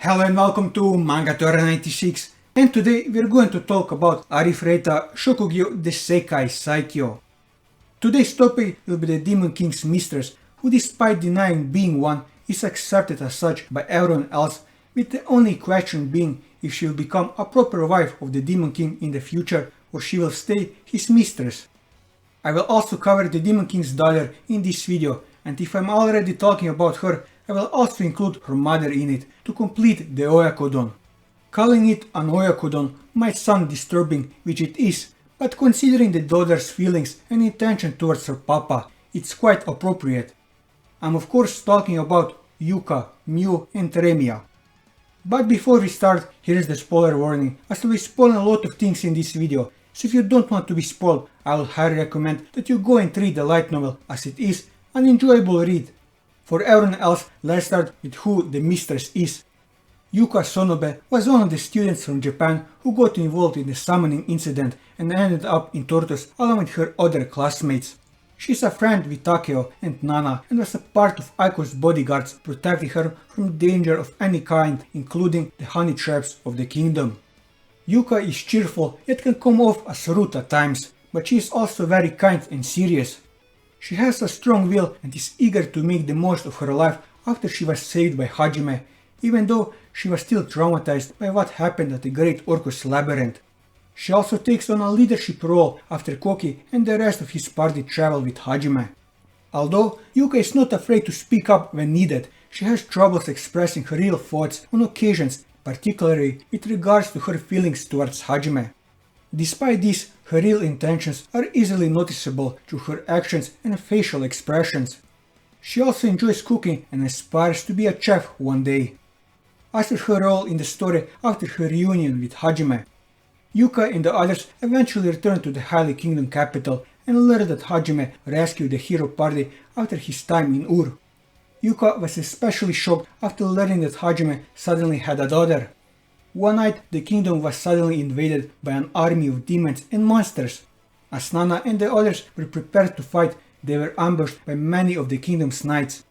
Hello and welcome to Manga 96, and today we're going to talk about Arifureta Shokugyou de Sekai Saikyou. Today's topic will be the Demon King's mistress, who despite denying being one, is accepted as such by everyone else, with the only question being if she will become a proper wife of the Demon King in the future or she will stay his mistress. I will also cover the Demon King's daughter in this video, and if I'm already talking about her, I will also include her mother in it to complete the Oyakodon. Calling it an Oyakodon might sound disturbing, which it is, but considering the daughter's feelings and intention towards her papa, it's quite appropriate. I'm of course talking about Yuka, Myu and Remia. But before we start, here is the spoiler warning, as we spoil a lot of things in this video, so if you don't want to be spoiled, I would highly recommend that you go and read the light novel, as it is an enjoyable read. For everyone else, let's start with who the mistress is. Yuka Sonobe was one of the students from Japan who got involved in the summoning incident and ended up in Tortoise along with her other classmates. She's a friend with Takeo and Nana and was a part of Aiko's bodyguards protecting her from danger of any kind, including the honey traps of the kingdom. Yuka is cheerful yet can come off as rude at times, but she is also very kind and serious. She has a strong will and is eager to make the most of her life after she was saved by Hajime, even though she was still traumatized by what happened at the Great Orcus Labyrinth. She also takes on a leadership role after Koki and the rest of his party travel with Hajime. Although Yuka is not afraid to speak up when needed, she has troubles expressing her real thoughts on occasions, particularly with regards to her feelings towards Hajime. Despite this, her real intentions are easily noticeable through her actions and facial expressions. She also enjoys cooking and aspires to be a chef one day. As for her role in the story after her reunion with Hajime, Yuka and the others eventually return to the Highly Kingdom capital and learn that Hajime rescued the hero party after his time in Ur. Yuka was especially shocked after learning that Hajime suddenly had a daughter. One night, the kingdom was suddenly invaded by an army of demons and monsters. As Nana and the others were prepared to fight, they were ambushed by many of the kingdom's knights.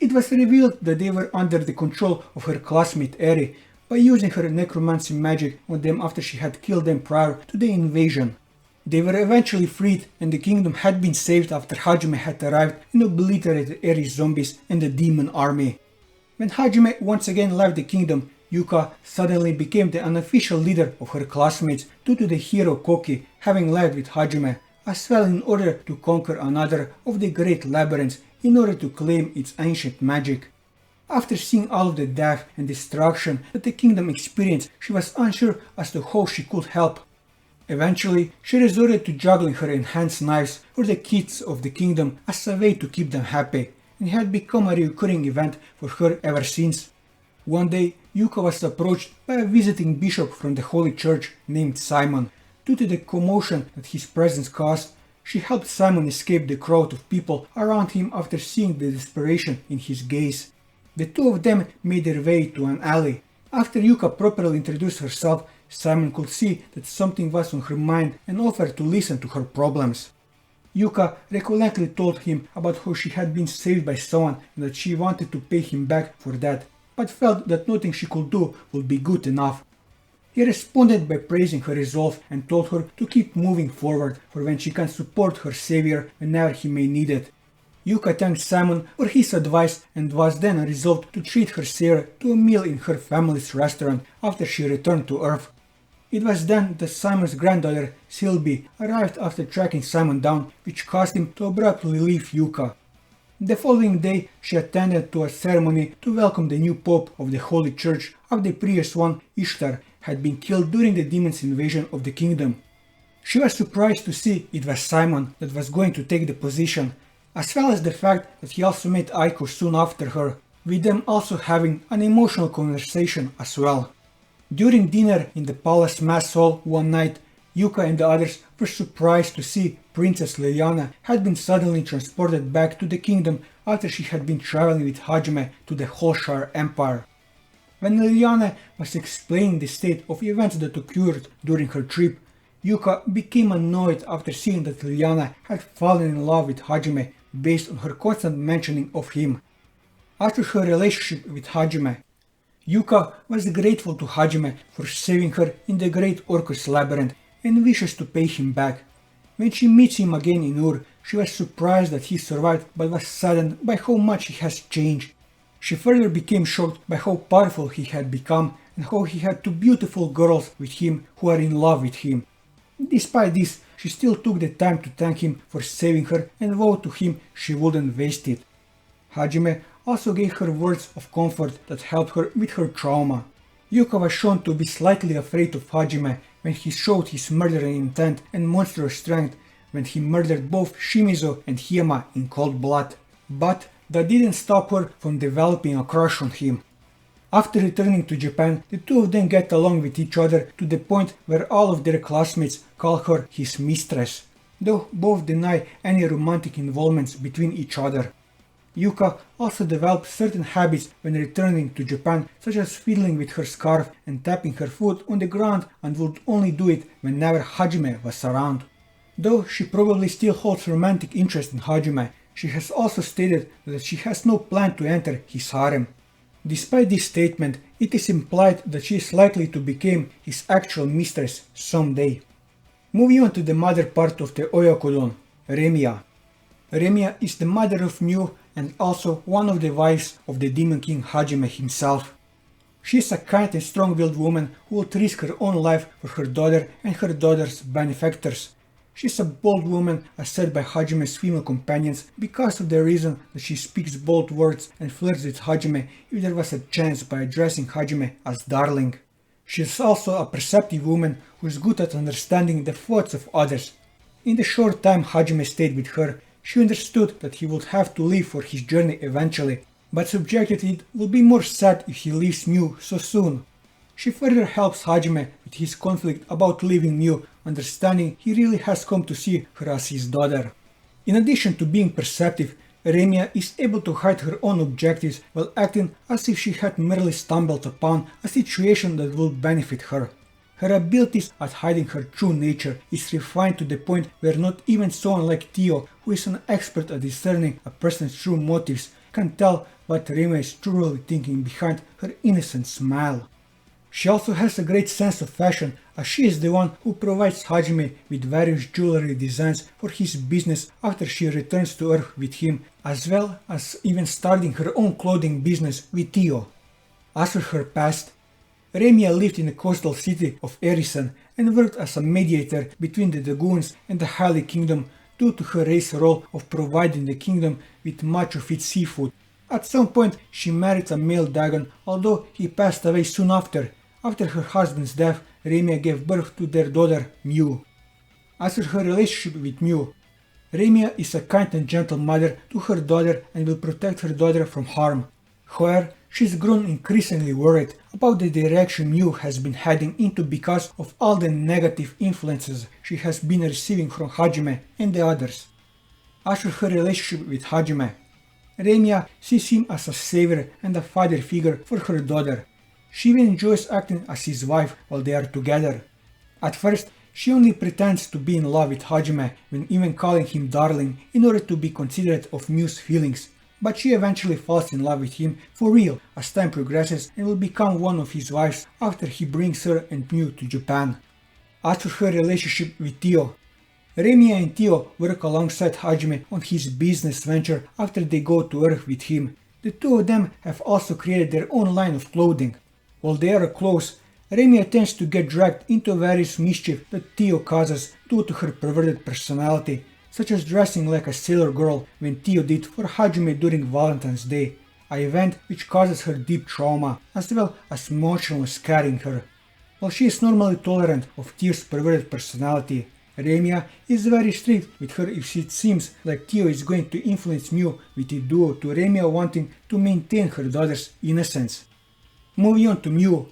It was revealed that they were under the control of her classmate Eri by using her necromancy magic on them after she had killed them prior to the invasion. They were eventually freed and the kingdom had been saved after Hajime had arrived and obliterated Eri's zombies and the demon army. When Hajime once again left the kingdom, Yuka suddenly became the unofficial leader of her classmates due to the hero Koki having led with Hajime, as well in order to conquer another of the great labyrinths in order to claim its ancient magic. After seeing all of the death and destruction that the kingdom experienced, she was unsure as to how she could help. Eventually, she resorted to juggling her enhanced knives for the kids of the kingdom as a way to keep them happy, and it had become a recurring event for her ever since. One day, Yuka was approached by a visiting bishop from the Holy Church named Simon. Due to the commotion that his presence caused, she helped Simon escape the crowd of people around him after seeing the desperation in his gaze. The two of them made their way to an alley. After Yuka properly introduced herself, Simon could see that something was on her mind and offered to listen to her problems. Yuka reluctantly told him about how she had been saved by someone and that she wanted to pay him back for that, but felt that nothing she could do would be good enough. He responded by praising her resolve and told her to keep moving forward for when she can support her savior whenever he may need it. Yuka thanked Simon for his advice and was then resolved to treat her savior to a meal in her family's restaurant after she returned to Earth. It was then that Simon's granddaughter, Sylvie, arrived after tracking Simon down, which caused him to abruptly leave Yuka. The following day, she attended to a ceremony to welcome the new pope of the Holy Church after the previous one, Ishtar, had been killed during the demon's invasion of the kingdom. She was surprised to see it was Simon that was going to take the position, as well as the fact that he also met Aiko soon after her, with them also having an emotional conversation as well. During dinner in the palace mass hall one night, Yuka and the others were surprised to see Princess Liliana had been suddenly transported back to the kingdom after she had been traveling with Hajime to the Hussars Empire. When Liliana was explaining the state of events that occurred during her trip, Yuka became annoyed after seeing that Liliana had fallen in love with Hajime based on her constant mentioning of him. After her relationship with Hajime, Yuka was grateful to Hajime for saving her in the Great Orcus Labyrinth and wishes to pay him back. When she meets him again in Ur, she was surprised that he survived but was saddened by how much he has changed. She further became shocked by how powerful he had become and how he had two beautiful girls with him who are in love with him. Despite this, she still took the time to thank him for saving her and vowed to him she wouldn't waste it. Hajime also gave her words of comfort that helped her with her trauma. Yuka was shown to be slightly afraid of Hajime when he showed his murdering intent and monstrous strength when he murdered both Shimizu and Hiyama in cold blood. But that didn't stop her from developing a crush on him. After returning to Japan, the two of them get along with each other to the point where all of their classmates call her his mistress, though both deny any romantic involvements between each other. Yuka also developed certain habits when returning to Japan, such as fiddling with her scarf and tapping her foot on the ground, and would only do it whenever Hajime was around. Though she probably still holds romantic interest in Hajime, she has also stated that she has no plan to enter his harem. Despite this statement, it is implied that she is likely to become his actual mistress someday. Moving on to the mother part of the Oyakodon, Remia. Remia is the mother of Myu and also one of the wives of the Demon King Hajime himself. She is a kind and strong-willed woman who would risk her own life for her daughter and her daughter's benefactors. She is a bold woman as said by Hajime's female companions because of the reason that she speaks bold words and flirts with Hajime if there was a chance by addressing Hajime as darling. She is also a perceptive woman who is good at understanding the thoughts of others. In the short time Hajime stayed with her, she understood that he would have to leave for his journey eventually, but subjected it would be more sad if he leaves Myu so soon. She further helps Hajime with his conflict about leaving Myu, understanding he really has come to see her as his daughter. In addition to being perceptive, Remia is able to hide her own objectives while acting as if she had merely stumbled upon a situation that would benefit her. Her abilities at hiding her true nature is refined to the point where not even someone like Tio, who is an expert at discerning a person's true motives, can tell what Remia is truly thinking behind her innocent smile. She also has a great sense of fashion, as she is the one who provides Hajime with various jewelry designs for his business after she returns to Earth with him, as well as even starting her own clothing business with Tio. As for her past, Remia lived in the coastal city of Erison and worked as a mediator between the Dagoons and the Highly Kingdom due to her race role of providing the kingdom with much of its seafood. At some point she married a male Dagon, although he passed away soon after. After her husband's death, Remia gave birth to their daughter Myu. As for her relationship with Myu, Remia is a kind and gentle mother to her daughter and will protect her daughter from harm. However, she's grown increasingly worried about the direction Myu has been heading into because of all the negative influences she has been receiving from Hajime and the others. As for her relationship with Hajime, Remia sees him as a savior and a father figure for her daughter. She even enjoys acting as his wife while they are together. At first, she only pretends to be in love with Hajime when even calling him darling in order to be considerate of Myu's feelings, but she eventually falls in love with him for real as time progresses and will become one of his wives after he brings her and Myu to Japan. As for her relationship with Tio, Remia and Tio work alongside Hajime on his business venture after they go to Earth with him. The two of them have also created their own line of clothing. While they are close, Remia tends to get dragged into various mischief that Tio causes due to her perverted personality, such as dressing like a sailor girl when Tio did for Hajime during Valentine's Day, an event which causes her deep trauma, as well as emotionally scarring her. While she is normally tolerant of Tio's perverted personality, Remia is very strict with her if it seems like Tio is going to influence Myu with it due to Remia wanting to maintain her daughter's innocence. Moving on to Myu.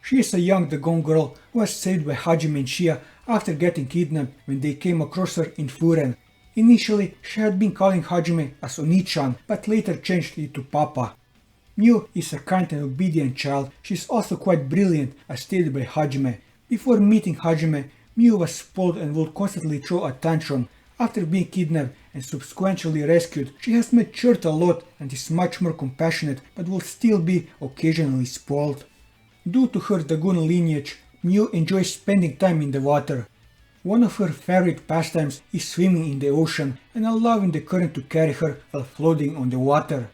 She is a young Dagon girl who was saved by Hajime and Shia after getting kidnapped when they came across her in Furen. Initially, she had been calling Hajime as Onichan, but later changed it to Papa. Myu is a kind and obedient child. She is also quite brilliant, as stated by Hajime. Before meeting Hajime, Myu was spoiled and would constantly throw a tantrum. After being kidnapped and subsequently rescued, she has matured a lot and is much more compassionate, but will still be occasionally spoiled. Due to her Dagon lineage, Myu enjoys spending time in the water. One of her favorite pastimes is swimming in the ocean and allowing the current to carry her while floating on the water.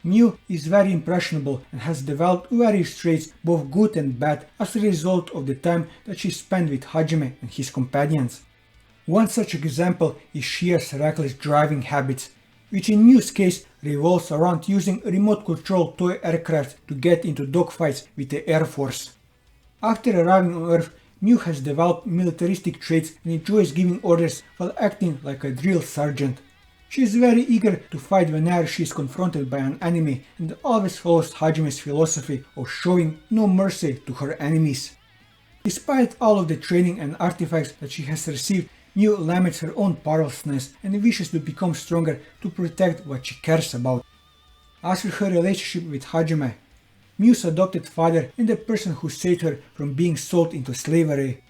Myu is very impressionable and has developed various traits, both good and bad, as a result of the time that she spent with Hajime and his companions. One such example is Shia's reckless driving habits, which in Myu's case revolves around using remote-controlled toy aircraft to get into dogfights with the Air Force. After arriving on Earth, Myu has developed militaristic traits and enjoys giving orders while acting like a drill sergeant. She is very eager to fight whenever she is confronted by an enemy and always follows Hajime's philosophy of showing no mercy to her enemies. Despite all of the training and artifacts that she has received, Myu laments her own powerlessness and wishes to become stronger to protect what she cares about. As for her relationship with Hajime, Myu's adopted father and the person who saved her from being sold into slavery,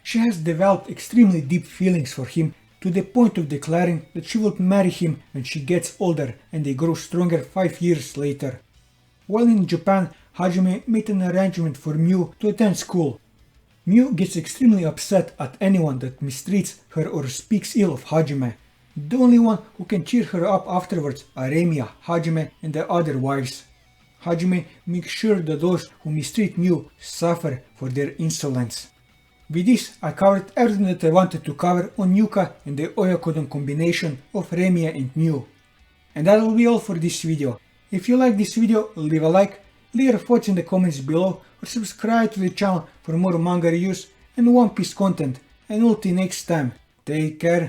she has developed extremely deep feelings for him to the point of declaring that she would marry him when she gets older and they grow stronger 5 years later. While in Japan, Hajime made an arrangement for Myu to attend school. Myu gets extremely upset at anyone that mistreats her or speaks ill of Hajime. The only one who can cheer her up afterwards are Remia, Hajime and the other wives. Hajime makes sure that those who mistreat Myu suffer for their insolence. With this, I covered everything that I wanted to cover on Yuka and the Oyakodon combination of Remia and Myu. And that will be all for this video. If you like this video, leave a like, leave your thoughts in the comments below, or subscribe to the channel for more manga reviews and One Piece content. And until next time, take care.